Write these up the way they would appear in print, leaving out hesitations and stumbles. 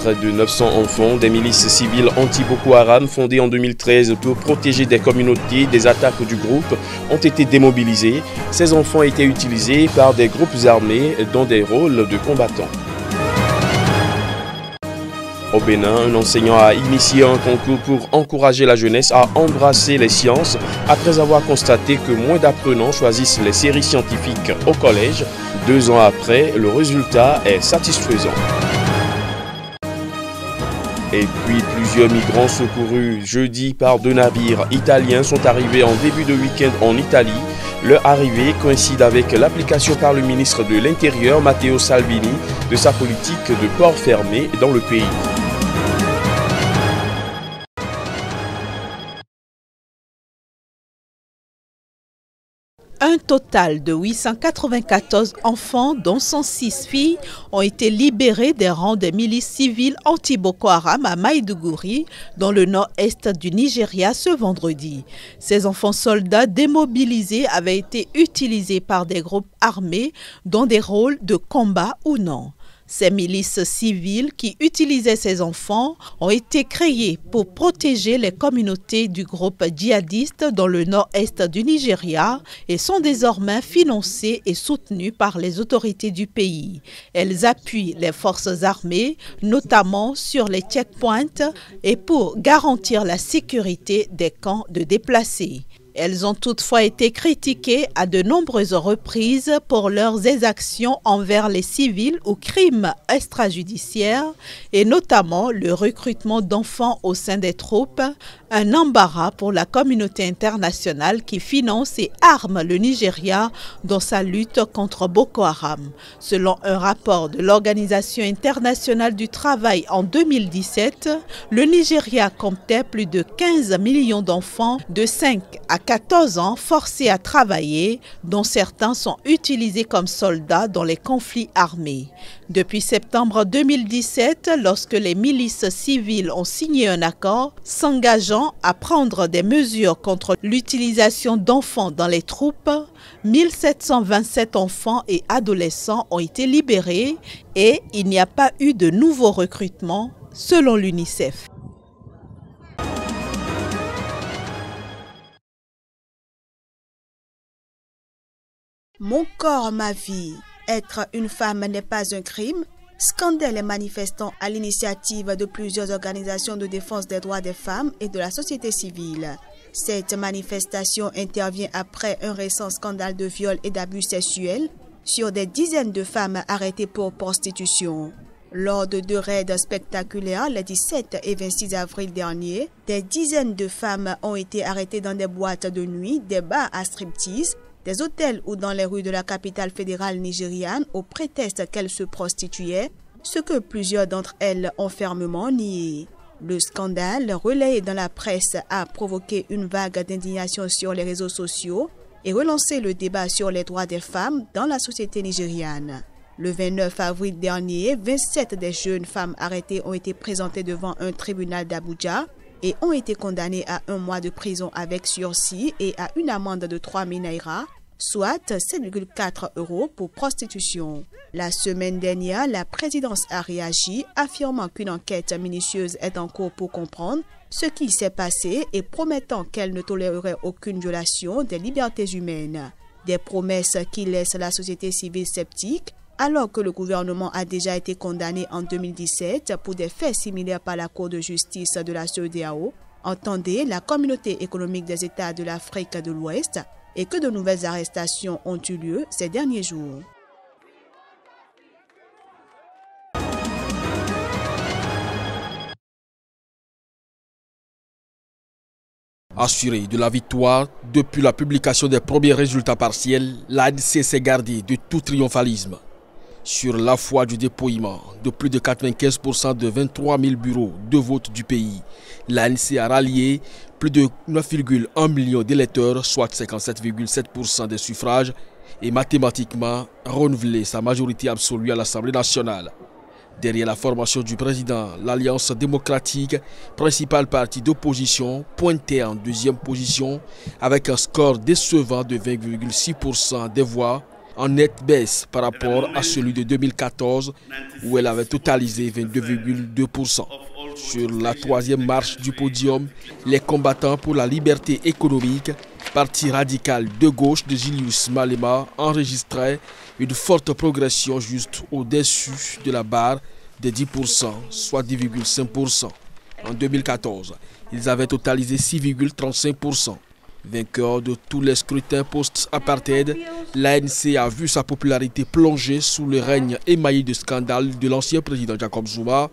Près de 900 enfants des milices civiles anti-Boko Haram fondées en 2013 pour protéger des communautés des attaques du groupe ont été démobilisés. Ces enfants étaient utilisés par des groupes armés dans des rôles de combattants. Au Bénin, un enseignant a initié un concours pour encourager la jeunesse à embrasser les sciences après avoir constaté que moins d'apprenants choisissent les séries scientifiques au collège. 2 ans après, le résultat est satisfaisant. Et puis, plusieurs migrants secourus jeudi par 2 navires italiens sont arrivés en début de week-end en Italie. Leur arrivée coïncide avec l'application par le ministre de l'Intérieur, Matteo Salvini, de sa politique de port fermé dans le pays. Un total de 894 enfants, dont 106 filles, ont été libérés des rangs des milices civiles anti-Boko Haram à Maïdougouri, dans le nord-est du Nigeria, ce vendredi. Ces enfants soldats démobilisés avaient été utilisés par des groupes armés dans des rôles de combat ou non. Ces milices civiles qui utilisaient ces enfants ont été créées pour protéger les communautés du groupe djihadiste dans le nord-est du Nigeria et sont désormais financées et soutenues par les autorités du pays. Elles appuient les forces armées, notamment sur les checkpoints et pour garantir la sécurité des camps de déplacés. Elles ont toutefois été critiquées à de nombreuses reprises pour leurs exactions envers les civils ou crimes extrajudiciaires et notamment le recrutement d'enfants au sein des troupes, un embarras pour la communauté internationale qui finance et arme le Nigeria dans sa lutte contre Boko Haram. Selon un rapport de l'Organisation internationale du travail en 2017, le Nigeria comptait plus de 15 millions d'enfants de 5 à 14 ans forcés à travailler, dont certains sont utilisés comme soldats dans les conflits armés. Depuis septembre 2017, lorsque les milices civiles ont signé un accord s'engageant à prendre des mesures contre l'utilisation d'enfants dans les troupes, 1727 enfants et adolescents ont été libérés et il n'y a pas eu de nouveaux recrutements selon l'UNICEF. Mon corps, ma vie. Être une femme n'est pas un crime. Scandaient les manifestants à l'initiative de plusieurs organisations de défense des droits des femmes et de la société civile. Cette manifestation intervient après un récent scandale de viol et d'abus sexuels sur des dizaines de femmes arrêtées pour prostitution. Lors de 2 raids spectaculaires les 17 et 26 avril dernier, des dizaines de femmes ont été arrêtées dans des boîtes de nuit, des bars à striptease, des hôtels ou dans les rues de la capitale fédérale nigériane au prétexte qu'elles se prostituaient, ce que plusieurs d'entre elles ont fermement nié. Le scandale, relayé dans la presse, a provoqué une vague d'indignation sur les réseaux sociaux et relancé le débat sur les droits des femmes dans la société nigériane. Le 29 avril dernier, 27 des jeunes femmes arrêtées ont été présentées devant un tribunal d'Abuja et ont été condamnées à 1 mois de prison avec sursis et à une amende de 3 000 naira, soit 7,4 € pour prostitution. La semaine dernière, la présidence a réagi, affirmant qu'une enquête minutieuse est en cours pour comprendre ce qui s'est passé et promettant qu'elle ne tolérerait aucune violation des libertés humaines. Des promesses qui laissent la société civile sceptique, alors que le gouvernement a déjà été condamné en 2017 pour des faits similaires par la Cour de justice de la CEDEAO, entendez la Communauté économique des États de l'Afrique de l'Ouest, et que de nouvelles arrestations ont eu lieu ces derniers jours. Assurée de la victoire, depuis la publication des premiers résultats partiels, l'ANC s'est gardée de tout triomphalisme. Sur la foi du dépouillement de plus de 95% de 23 000 bureaux de vote du pays, l'ANC a rallié plus de 9,1 millions d'électeurs, soit 57,7% des suffrages, et mathématiquement renouvelé sa majorité absolue à l'Assemblée nationale. Derrière la formation du président, l'Alliance démocratique, principal parti d'opposition, pointait en 2e position avec un score décevant de 20,6% des voix, en nette baisse par rapport à celui de 2014 où elle avait totalisé 22,2%. Sur la troisième marche du podium, les combattants pour la liberté économique, parti radical de gauche de Julius Malema, enregistraient une forte progression juste au-dessus de la barre des 10%, soit 10,5%. En 2014, ils avaient totalisé 6,35%. Vainqueur de tous les scrutins post-apartheid, l'ANC a vu sa popularité plonger sous le règne émaillé de scandales de l'ancien président Jacob Zuma.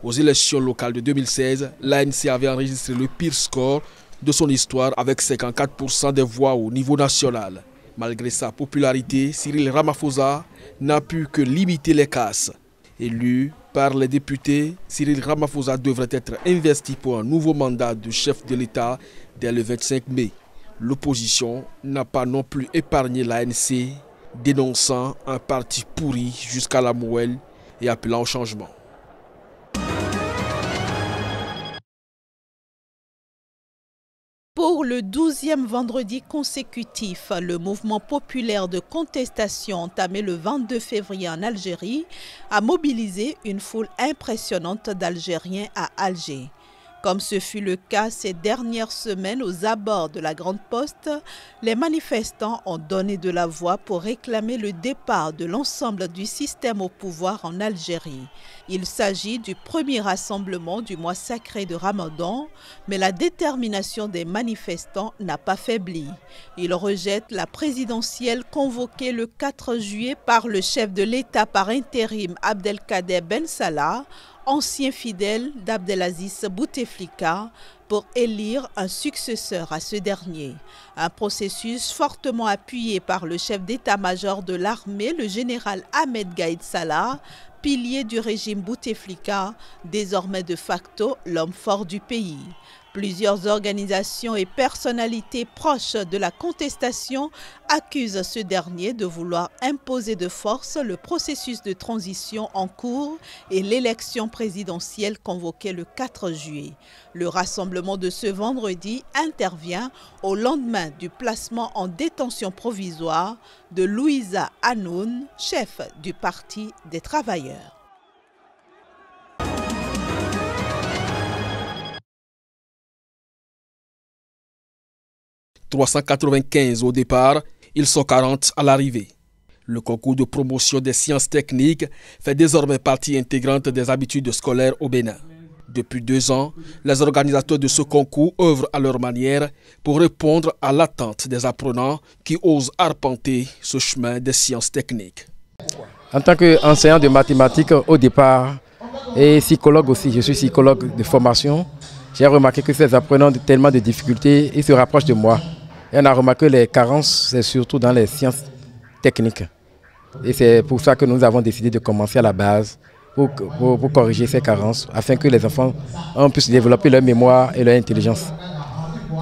Aux élections locales de 2016, l'ANC avait enregistré le pire score de son histoire avec 54% des voix au niveau national. Malgré sa popularité, Cyril Ramaphosa n'a pu que limiter les casses. Élu par les députés, Cyril Ramaphosa devrait être investi pour un nouveau mandat de chef de l'État dès le 25 mai. L'opposition n'a pas non plus épargné l'ANC, dénonçant un parti pourri jusqu'à la moelle et appelant au changement. Pour le 12e vendredi consécutif, le mouvement populaire de contestation entamé le 22 février en Algérie a mobilisé une foule impressionnante d'Algériens à Alger. Comme ce fut le cas ces dernières semaines aux abords de la Grande Poste, les manifestants ont donné de la voix pour réclamer le départ de l'ensemble du système au pouvoir en Algérie. Il s'agit du premier rassemblement du mois sacré de Ramadan, mais la détermination des manifestants n'a pas faibli. Ils rejettent la présidentielle convoquée le 4 juillet par le chef de l'État par intérim Abdelkader Ben Salah, ancien fidèle d'Abdelaziz Bouteflika, pour élire un successeur à ce dernier. Un processus fortement appuyé par le chef d'état-major de l'armée, le général Ahmed Gaïd Salah, pilier du régime Bouteflika, désormais de facto l'homme fort du pays. Plusieurs organisations et personnalités proches de la contestation accusent ce dernier de vouloir imposer de force le processus de transition en cours et l'élection présidentielle convoquée le 4 juillet. Le rassemblement de ce vendredi intervient au lendemain du placement en détention provisoire de Louisa Hanoun, chef du Parti des travailleurs. « 395 au départ, ils sont 40 à l'arrivée. Le concours de promotion des sciences techniques fait désormais partie intégrante des habitudes scolaires au Bénin. Depuis 2 ans, les organisateurs de ce concours œuvrent à leur manière pour répondre à l'attente des apprenants qui osent arpenter ce chemin des sciences techniques. En tant qu'enseignant de mathématiques au départ et psychologue aussi, je suis psychologue de formation, j'ai remarqué que ces apprenants ont tellement de difficultés, ils se rapprochent de moi. Et on a remarqué les carences, c'est surtout dans les sciences techniques. Et c'est pour ça que nous avons décidé de commencer à la base pour corriger ces carences, afin que les enfants puissent développer leur mémoire et leur intelligence.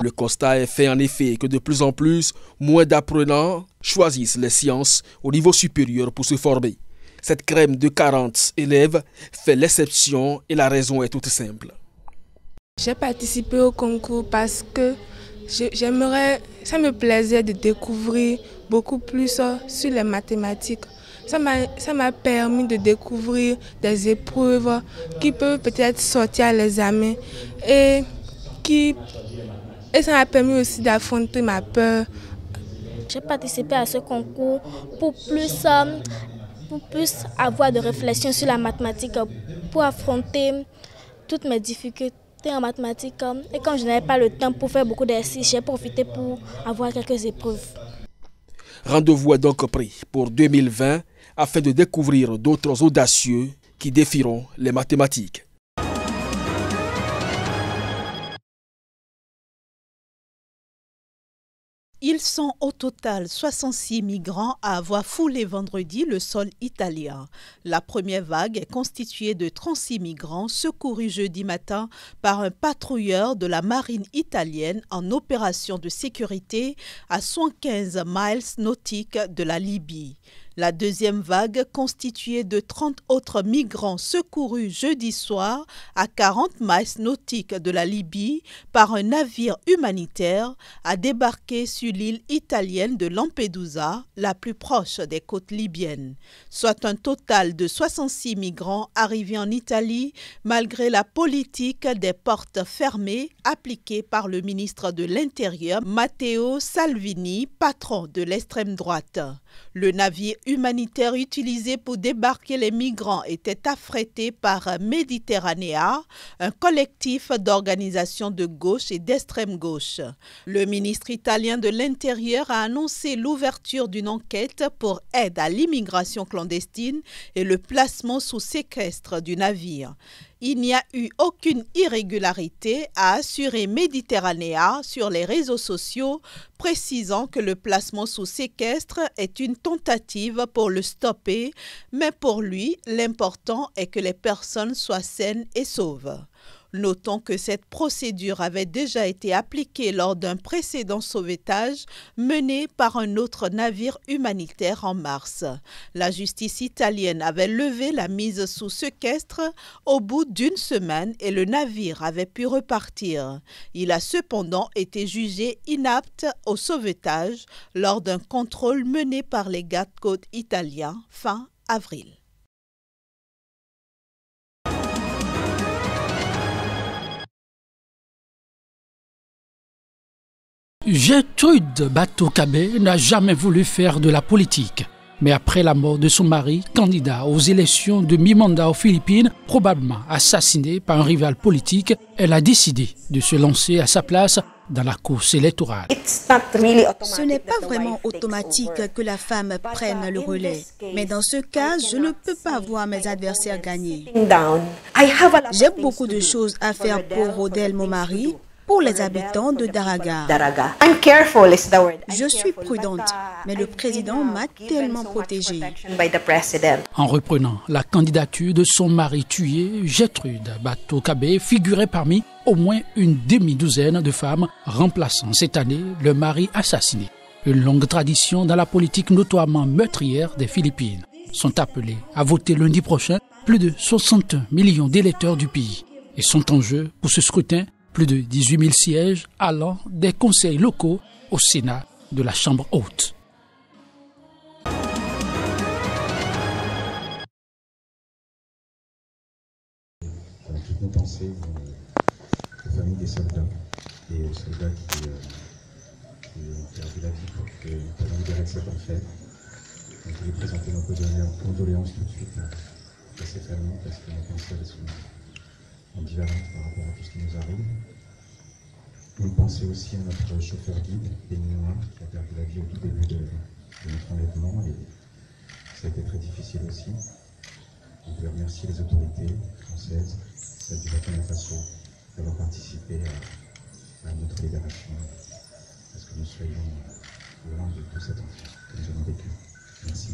Le constat est fait en effet que de plus en plus, moins d'apprenants choisissent les sciences au niveau supérieur pour se former. Cette crème de 40 élèves fait l'exception et la raison est toute simple. J'ai participé au concours parce que ça me plaisait de découvrir beaucoup plus sur les mathématiques. Ça m'a permis de découvrir des épreuves qui peuvent peut-être sortir à l'examen et ça m'a permis aussi d'affronter ma peur. J'ai participé à ce concours pour plus avoir de réflexion sur la mathématique, pour affronter toutes mes difficultés en mathématiques. Et quand je n'avais pas le temps pour faire beaucoup d'exercices, j'ai profité pour avoir quelques épreuves. Rendez-vous est donc pris pour 2020 afin de découvrir d'autres audacieux qui défieront les mathématiques. Ils sont au total 66 migrants à avoir foulé vendredi le sol italien. La première vague est constituée de 36 migrants secourus jeudi matin par un patrouilleur de la marine italienne en opération de sécurité à 115 miles nautiques de la Libye. La deuxième vague, constituée de 30 autres migrants secourus jeudi soir à 40 miles nautiques de la Libye par un navire humanitaire, a débarqué sur l'île italienne de Lampedusa, la plus proche des côtes libyennes. Soit un total de 66 migrants arrivés en Italie malgré la politique des portes fermées appliquée par le ministre de l'Intérieur Matteo Salvini, patron de l'extrême droite. Le navire humanitaire utilisé pour débarquer les migrants était affrété par Mediterranea, un collectif d'organisations de gauche et d'extrême gauche. Le ministre italien de l'Intérieur a annoncé l'ouverture d'une enquête pour aide à l'immigration clandestine et le placement sous séquestre du navire. Il n'y a eu aucune irrégularité, a assuré Mediterranea sur les réseaux sociaux, précisant que le placement sous séquestre est une tentative pour le stopper, mais pour lui, l'important est que les personnes soient saines et sauves. Notons que cette procédure avait déjà été appliquée lors d'un précédent sauvetage mené par un autre navire humanitaire en mars. La justice italienne avait levé la mise sous séquestre au bout d'une semaine et le navire avait pu repartir. Il a cependant été jugé inapte au sauvetage lors d'un contrôle mené par les gardes-côtes italiens fin avril. Gertrude Batokabe n'a jamais voulu faire de la politique. Mais après la mort de son mari, candidat aux élections de mi-mandat aux Philippines, probablement assassiné par un rival politique, elle a décidé de se lancer à sa place dans la course électorale. Ce n'est pas vraiment automatique que la femme prenne le relais. Mais dans ce cas, je ne peux pas voir mes adversaires gagner. J'ai beaucoup de choses à faire pour Rodel, mon mari, pour les habitants de Daraga. Je suis prudente, mais le président m'a tellement protégée. En reprenant la candidature de son mari tué, Gertrude Batokabe figurait parmi au moins une demi-douzaine de femmes remplaçant cette année le mari assassiné. Une longue tradition dans la politique notoirement meurtrière des Philippines. Sont appelés à voter lundi prochain plus de 61 millions d'électeurs du pays. Et sont en jeu pour ce scrutin plus de 18 000 sièges allant des conseils locaux au Sénat de la Chambre haute. Toutes nos pensées aux familles des soldats et aux soldats qui ont perdu la vie pour que nous puissions libérer cet enfer. Donc, je vais présenter nos condoléances tout de suite à ces familles parce que nos pensées sont ambivalentes par rapport à tout ce qui nous arrive. Une pensée aussi à notre chauffeur guide, Béninois, qui a perdu la vie au tout début de notre enlèvement et ça a été très difficile aussi. On voulait remercier les autorités françaises, celles du Burkina Faso, d'avoir participé à notre libération, parce que nous soyons loin de tout cet enfer que nous avons vécu. Merci.